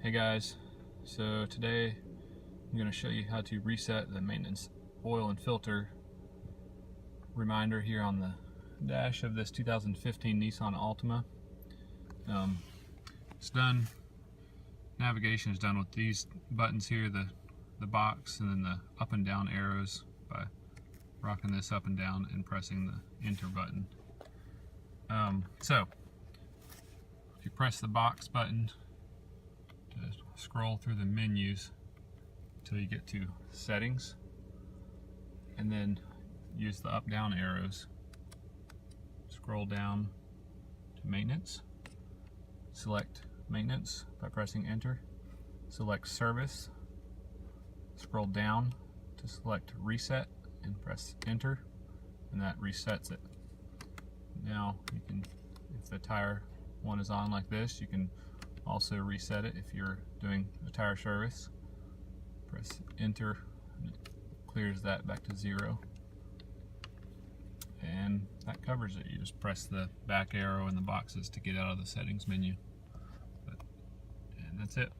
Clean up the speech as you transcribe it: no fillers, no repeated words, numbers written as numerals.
Hey guys, so today I'm going to show you how to reset the maintenance oil and filter reminder here on the dash of this 2015 Nissan Altima. It's done, navigation is done with these buttons here, the box and then the up and down arrows by rocking this up and down and pressing the enter button. So if you press the box button to scroll through the menus until you get to settings, and then use the up down arrows, scroll down to maintenance, select maintenance by pressing enter, select service, scroll down to select reset and press enter, and that resets it. Now you can, if the tire one is on like this, you can also reset it if you're doing a tire service. Press enter and it clears that back to 0, and that covers it. You just press the back arrow in the boxes to get out of the settings menu, and that's it.